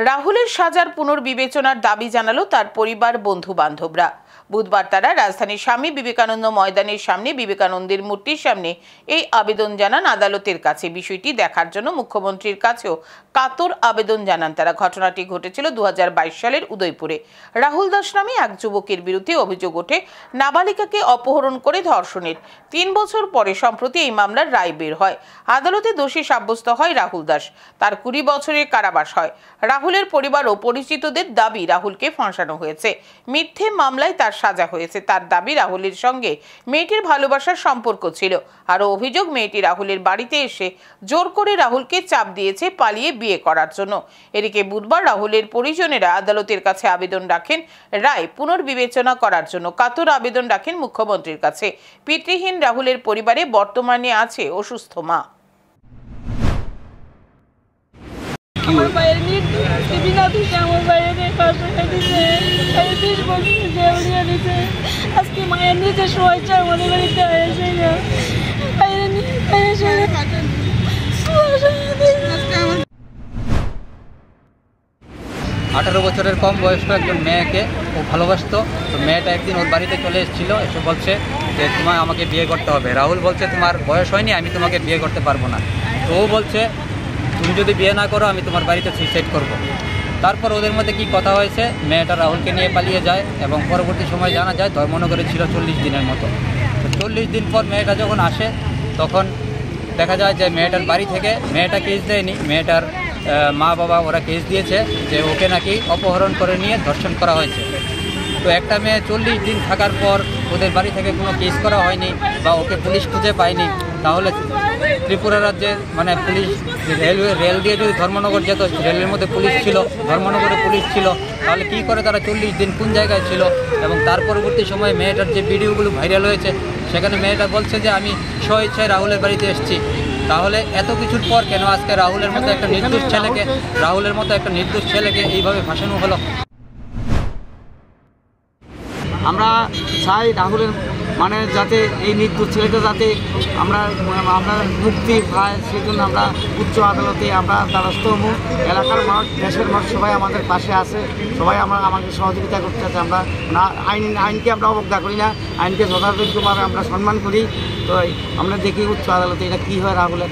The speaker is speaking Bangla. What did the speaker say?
রাহুলের সাজার পুনর্বিবেচনার দাবি জানালো তার পরিবার বন্ধু বান্ধবরা। বুধবার তারা রাজধানীর স্বামী বিবেকানন্দ ময়দানের সামনে বিবেকানন্দের মূর্তির সামনে এই আবেদন জানান আদালতের কাছে। বিষয়টি দেখার জন্য মুখ্যমন্ত্রীর কাছেও কাতর আবেদন জানান তারা। ঘটনাটি ঘটেছিল 2022 সালের উদয়পুরে। রাহুল দাস নামে এক যুবকের বিরুদ্ধে অভিযোগ ওঠে নাবালিকাকে অপহরণ করে ধর্ষণের। 3 বছর পরে সম্প্রতি এই মামলার রায় বের হয়। আদালতে দোষী সাব্যস্ত হয় রাহুল দাস, তার 20 বছরের কারাবাস হয়। রাহুলের পরিবার ও পরিচিতদের দাবি রাহুলকে ফাঁসানো হয়েছে, মিথ্যে মামলায় তার সাজা হয়েছে। তার দাবি রাহুলের সঙ্গে মেয়েটির ভালোবাসার সম্পর্ক ছিল। আরও অভিযোগ মেয়েটি রাহুলের বাড়িতে এসে জোর করে রাহুলকে চাপ দিয়েছে পালিয়ে বিয়ে করার জন্য। এদিকে বুধবার রাহুলের পরিজনেরা আদালতের কাছে আবেদন রাখেন রায় পুনর্বিবেচনা করার জন্য। কাতর আবেদন রাখেন মুখ্যমন্ত্রীর কাছে। পিতৃহীন রাহুলের পরিবারে বর্তমানে আছে অসুস্থ মা। আমার বাইরে নির্দোষ আমার বাইরে দিচ্ছে। আজকে মায়ের নিচে শোয়াচ্ছে আমাদের বাড়িতে এসে 18 বছরের কম বয়স্ক একজন মেয়েকে ও ভালোবাসতো। তো মেয়েটা একদিন ওর বাড়িতে চলে এসেছিলো, এসে বলছে যে তোমার আমাকে বিয়ে করতে হবে। রাহুল বলছে তোমার বয়স হয়নি, আমি তোমাকে বিয়ে করতে পারবো না। তো ও বলছে তুমি যদি বিয়ে না করো আমি তোমার বাড়িতে সুইসাইড করব। তারপর ওদের মধ্যে কি কথা হয়েছে, মেয়েটা রাহুলকে নিয়ে পালিয়ে যায় এবং পরবর্তী সময় জানা যায় ধর্মনগরে ছিল 40 দিনের মতো। তো 40 দিন পর মেয়েটা যখন আসে তখন দেখা যায় যে মেয়েটার বাড়ি থেকে মেয়েটা কেস দেয়নি, মেয়েটার মা বাবা ওরা কেস দিয়েছে যে ওকে নাকি অপহরণ করে নিয়ে ধর্ষণ করা হয়েছে। তো একটা মেয়ে 40 দিন থাকার পর ওদের বাড়ি থেকে কোনো কেস করা হয়নি বা ওকে পুলিশ খুঁজে পায়নি, তাহলে ত্রিপুরা রাজ্যের মানে পুলিশ রেল দিয়ে যদি ধর্মনগর যেত, রেলের মধ্যে পুলিশ ছিল, ধর্মনগরে পুলিশ ছিল, তাহলে কী করে তারা 40 দিন কোন জায়গায় ছিল? এবং তার পরবর্তী সময়ে মেয়েটার যে ভিডিওগুলো ভাইরাল হয়েছে সেখানে মেয়েটা বলছে যে আমি স্বেচ্ছায় রাহুলের বাড়িতে এসেছি। তাহলে এত কিছুর পর কেন আজকে রাহুলের মতো একটা নির্দোষ ছেলেকে এইভাবে ফাঁসানো হলো? আমরা চাই রাহুলের মানে যাতে এই নির্দোষ ছেলেটা যাতে আমরা মুক্তি পায়, সেই জন্য আমরা উচ্চ আদালতে আমরা দ্বারস্থ হব। এলাকার মানুষ, দেশের মানুষ সবাই আমাদের পাশে আছে, সবাই আমাকে সহযোগিতা করতে আছে। আমরা আইনকে আমরা অবজ্ঞা করি না, আইনকে যথাযোগ্যভাবে আমরা সম্মান করি। তো আমরা দেখি উচ্চ আদালতে এটা কী হয় রাহুলের।